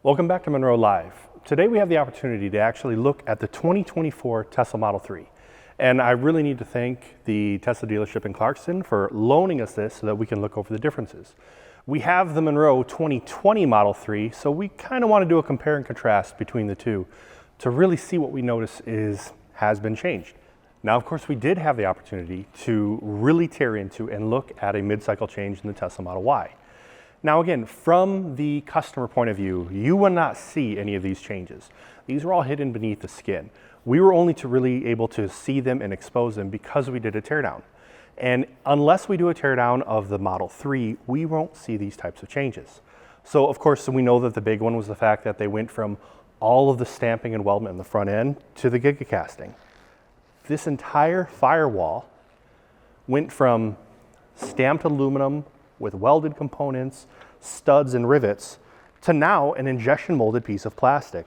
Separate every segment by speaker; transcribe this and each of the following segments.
Speaker 1: Welcome back to Munro Live. Today we have the opportunity to actually look at the 2024 Tesla Model 3. And I really need to thank the Tesla dealership in Clarkston for loaning us this so that we can look over the differences. We have the Munro 2020 Model 3, so we kind of want to do a compare and contrast between the two to really see what we notice has been changed. Now, of course, we did have the opportunity to really tear into and look at a mid-cycle change in the Tesla Model Y. Now again, from the customer point of view, you will not see any of these changes. These were all hidden beneath the skin. We were only really able to see them and expose them because we did a teardown. And unless we do a teardown of the Model 3, we won't see these types of changes. So of course, we know that the big one was the fact that they went from all of the stamping and weldment in the front end to the gigacasting. This entire firewall went from stamped aluminum with welded components, studs and rivets, to now an injection molded piece of plastic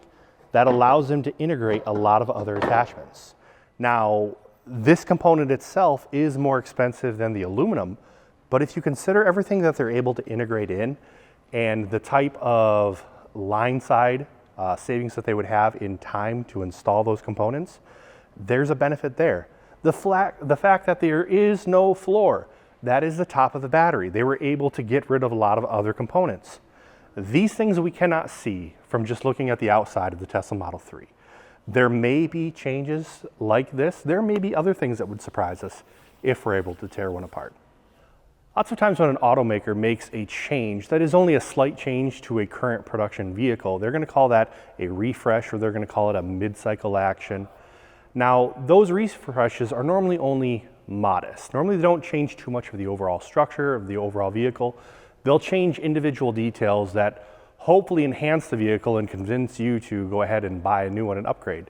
Speaker 1: that allows them to integrate a lot of other attachments. Now, this component itself is more expensive than the aluminum, but if you consider everything that they're able to integrate in and the type of line side savings that they would have in time to install those components, there's a benefit there. The fact that there is no floor, that is the top of the battery. They were able to get rid of a lot of other components. These things we cannot see from just looking at the outside of the Tesla Model 3. There may be changes like this. There may be other things that would surprise us if we're able to tear one apart. Lots of times when an automaker makes a change that is only a slight change to a current production vehicle, they're going to call that a refresh, or they're going to call it a mid-cycle action. Now, those refreshes are normally only modest. Normally they don't change too much of the overall structure of the overall vehicle. They'll change individual details that hopefully enhance the vehicle and convince you to go ahead and buy a new one and upgrade.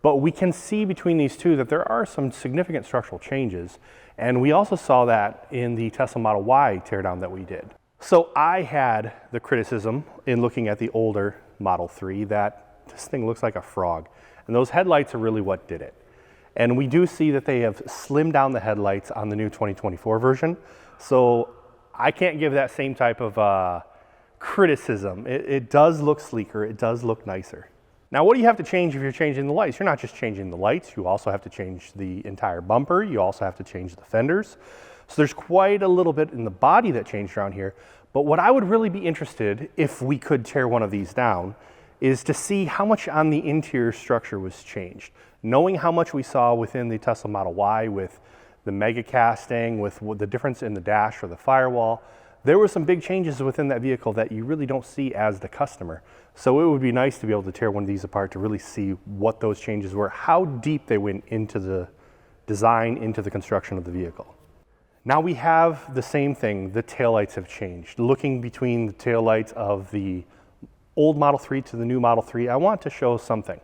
Speaker 1: But we can see between these two that there are some significant structural changes, and we also saw that in the Tesla Model Y teardown that we did. So I had the criticism in looking at the older Model 3 that this thing looks like a frog, and those headlights are really what did it. And we do see that they have slimmed down the headlights on the new 2024 version. So I can't give that same type of criticism. It does look sleeker, it does look nicer. Now, what do you have to change if you're changing the lights? You're not just changing the lights, you also have to change the entire bumper, you also have to change the fenders. So there's quite a little bit in the body that changed around here. But what I would really be interested, if we could tear one of these down, is to see how much on the interior structure was changed. Knowing how much we saw within the Tesla Model Y with the mega casting, with the difference in the dash or the firewall, there were some big changes within that vehicle that you really don't see as the customer. So it would be nice to be able to tear one of these apart to really see what those changes were, how deep they went into the design, into the construction of the vehicle. Now we have the same thing, the taillights have changed. Looking between the taillights of the old Model 3 to the new Model 3, I want to show something.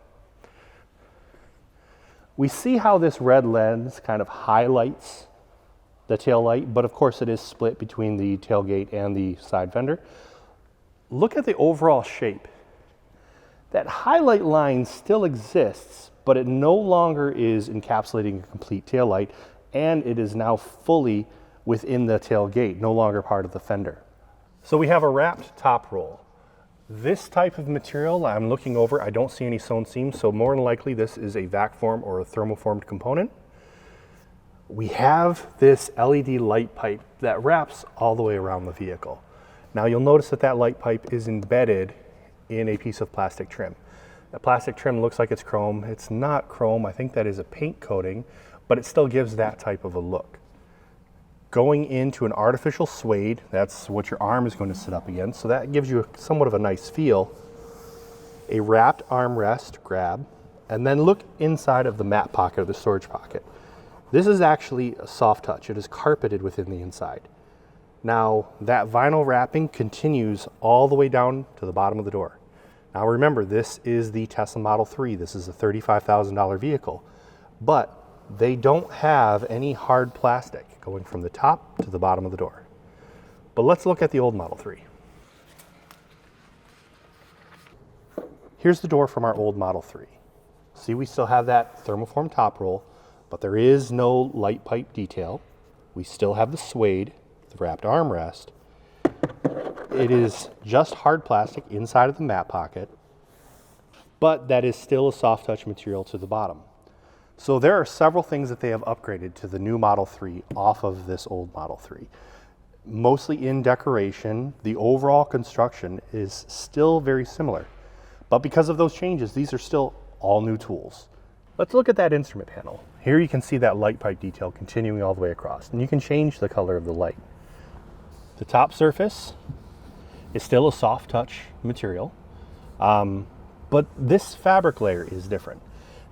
Speaker 1: We see how this red lens kind of highlights the taillight, but of course it is split between the tailgate and the side fender. Look at the overall shape. That highlight line still exists, but it no longer is encapsulating a complete taillight, and it is now fully within the tailgate, no longer part of the fender. So we have a wrapped top roll. This type of material I'm looking over, I don't see any sewn seams, so more than likely this is a vac form or a thermoformed component. We have this LED light pipe that wraps all the way around the vehicle. Now you'll notice that that light pipe is embedded in a piece of plastic trim. That plastic trim looks like it's chrome. It's not chrome, I think that is a paint coating, but it still gives that type of a look. Going into an artificial suede, that's what your arm is going to sit up against, so that gives you somewhat of a nice feel. A wrapped armrest grab, and then look inside of the mat pocket or the storage pocket. This is actually a soft touch. It is carpeted within the inside. Now, that vinyl wrapping continues all the way down to the bottom of the door. Now remember, this is the Tesla Model 3. This is a $35,000 vehicle, but they don't have any hard plastic going from the top to the bottom of the door. But let's look at the old Model 3. Here's the door from our old Model 3. See, we still have that thermoform top roll, but there is no light pipe detail. We still have the suede, the wrapped armrest. it is just hard plastic inside of the mat pocket, but that is still a soft touch material to the bottom. So there are several things that they have upgraded to the new Model 3 off of this old Model 3. Mostly in decoration, the overall construction is still very similar. But because of those changes, these are still all new tools. Let's look at that instrument panel. Here you can see that light pipe detail continuing all the way across, and you can change the color of the light. The top surface is still a soft touch material, but this fabric layer is different.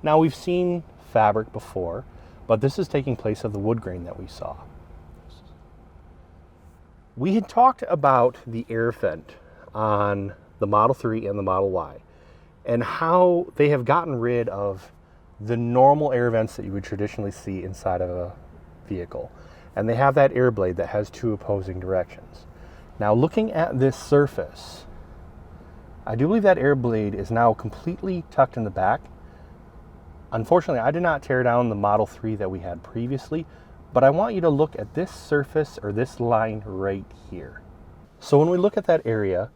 Speaker 1: Now we've seen fabric before, but this is taking place of the wood grain that we saw. We had talked about the air vent on the Model 3 and the Model Y and how they have gotten rid of the normal air vents that you would traditionally see inside of a vehicle. And they have that air blade that has two opposing directions. Now looking at this surface, I do believe that air blade is now completely tucked in the back. Unfortunately, I did not tear down the Model 3 that we had previously, but I want you to look at this surface or this line right here. So when we look at that area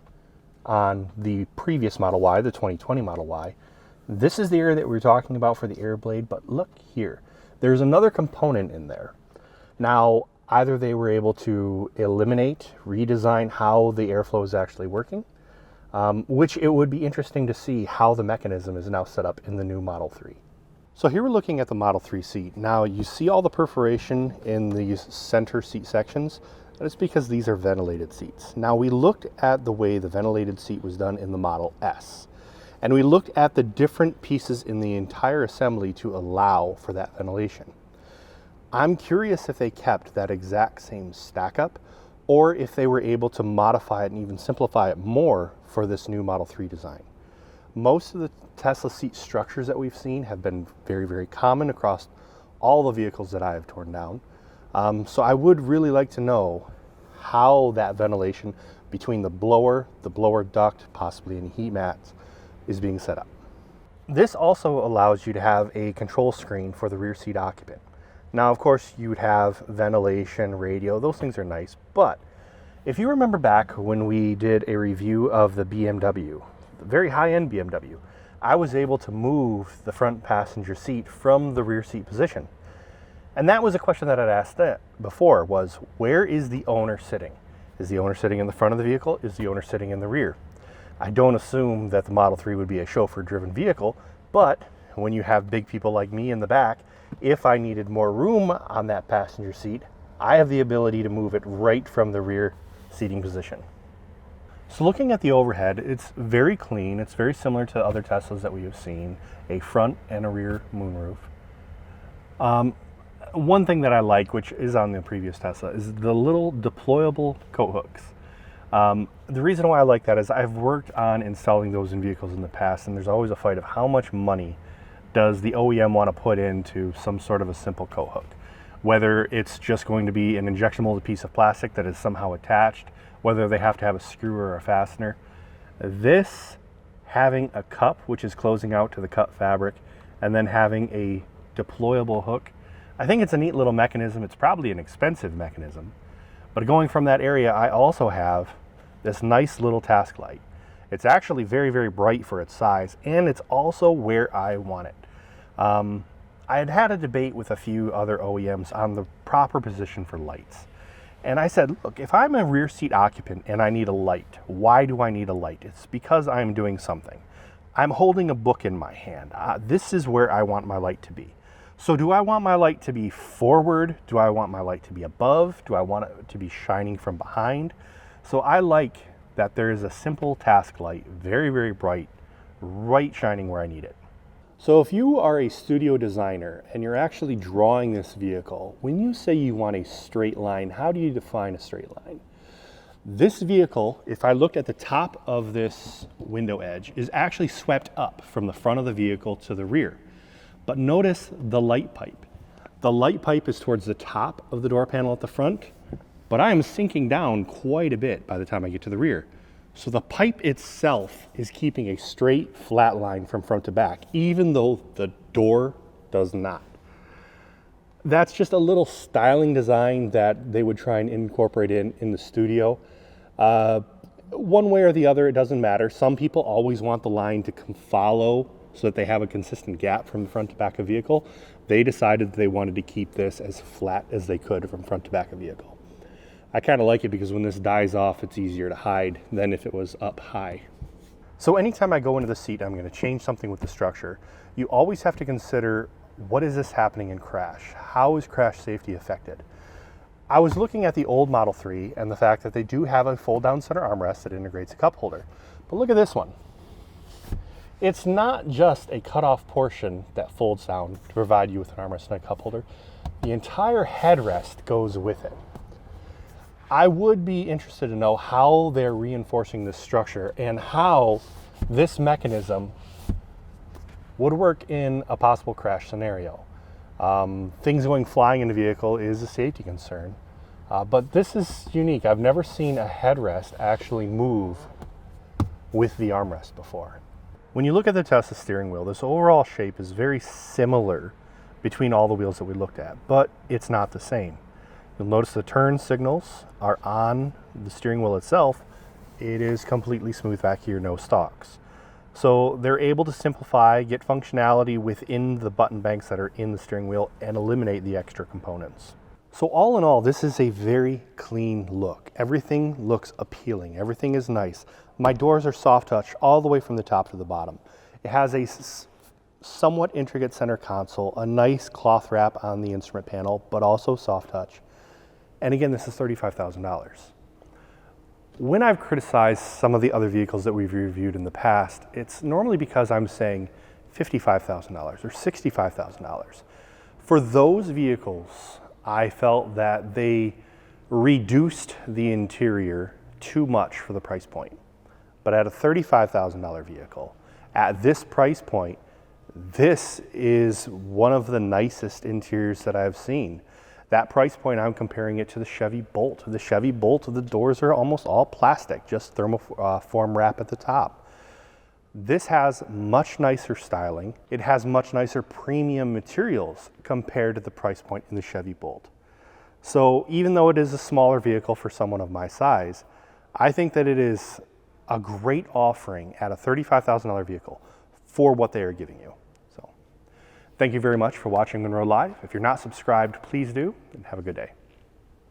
Speaker 1: on the previous Model Y, the 2020 Model Y, this is the area that we were talking about for the air blade, but look here. There's another component in there. Now, either they were able to eliminate, redesign how the airflow is actually working, which it would be interesting to see how the mechanism is now set up in the new Model 3. So here we're looking at the Model 3 seat. Now you see all the perforation in these center seat sections, and it's because these are ventilated seats. Now we looked at the way the ventilated seat was done in the Model S, and we looked at the different pieces in the entire assembly to allow for that ventilation. I'm curious if they kept that exact same stack up, or if they were able to modify it and even simplify it more for this new Model 3 design. Most of the Tesla seat structures that we've seen have been very, very common across all the vehicles that I have torn down. So I would really like to know how that ventilation between the blower duct, possibly any heat mats, is being set up. This also allows you to have a control screen for the rear seat occupant. Now, of course, you would have ventilation, radio, those things are nice, but if you remember back when we did a review of the BMW, the very high-end BMW, I was able to move the front passenger seat from the rear seat position. And that was a question that I'd asked before, was where is the owner sitting? Is the owner sitting in the front of the vehicle? Is the owner sitting in the rear? I don't assume that the Model 3 would be a chauffeur-driven vehicle, but when you have big people like me in the back, if I needed more room on that passenger seat, I have the ability to move it right from the rear seating position. So looking at the overhead, it's very clean. It's very similar to other Teslas that we have seen, a front and a rear moonroof. One thing that I like, which is on the previous Tesla, is the little deployable coat hooks. The reason why I like that is I've worked on installing those in vehicles in the past, and there's always a fight of how much money does the OEM want to put into some sort of a simple coat hook. Whether it's just going to be an injection molded piece of plastic that is somehow attached, whether they have to have a screw or a fastener. This, having a cup which is closing out to the cut fabric, and then having a deployable hook, I think it's a neat little mechanism. It's probably an expensive mechanism, but going from that area, I also have this nice little task light. It's actually very, very bright for its size, and it's also where I want it. I had a debate with a few other OEMs on the proper position for lights. And I said, look, if I'm a rear seat occupant and I need a light, why do I need a light? It's because I'm doing something. I'm holding a book in my hand. This is where I want my light to be. So do I want my light to be forward? Do I want my light to be above? Do I want it to be shining from behind? So I like that there is a simple task light, very, very bright, right shining where I need it. So if you are a studio designer and you're actually drawing this vehicle, when you say you want a straight line, how do you define a straight line? This vehicle, if I looked at the top of this window edge, is actually swept up from the front of the vehicle to the rear. But notice the light pipe. The light pipe is towards the top of the door panel at the front, but I am sinking down quite a bit by the time I get to the rear. So the pipe itself is keeping a straight, flat line from front to back, even though the door does not. That's just a little styling design that they would try and incorporate in the studio. One way or the other, it doesn't matter. Some people always want the line to follow so that they have a consistent gap from the front to back of vehicle. They decided they wanted to keep this as flat as they could from front to back of vehicle. I kind of like it because when this dies off, it's easier to hide than if it was up high. So anytime I go into the seat, I'm going to change something with the structure. You always have to consider, what is this happening in crash? How is crash safety affected? I was looking at the old Model 3 and the fact that they do have a fold down center armrest that integrates a cup holder. But look at this one. It's not just a cut-off portion that folds down to provide you with an armrest and a cup holder. The entire headrest goes with it. I would be interested to know how they're reinforcing this structure and how this mechanism would work in a possible crash scenario. Things going flying in the vehicle is a safety concern, but this is unique. I've never seen a headrest actually move with the armrest before. When you look at the Tesla steering wheel, this overall shape is very similar between all the wheels that we looked at, but it's not the same. You'll notice the turn signals are on the steering wheel itself. It is completely smooth back here, no stalks. So they're able to simplify, get functionality within the button banks that are in the steering wheel and eliminate the extra components. So all in all, this is a very clean look. Everything looks appealing. Everything is nice. My doors are soft touch all the way from the top to the bottom. It has a somewhat intricate center console, a nice cloth wrap on the instrument panel, but also soft touch. And again, this is $35,000. When I've criticized some of the other vehicles that we've reviewed in the past, it's normally because I'm saying $55,000 or $65,000. For those vehicles, I felt that they reduced the interior too much for the price point. But at a $35,000 vehicle, at this price point, this is one of the nicest interiors that I've seen. That price point, I'm comparing it to the Chevy Bolt. The Chevy Bolt, the doors are almost all plastic, just thermoform wrap at the top. This has much nicer styling. It has much nicer premium materials compared to the price point in the Chevy Bolt. So even though it is a smaller vehicle for someone of my size, I think that it is a great offering at a $35,000 vehicle for what they are giving you. So thank you very much for watching Munro Live. If you're not subscribed, please do, and have a good day.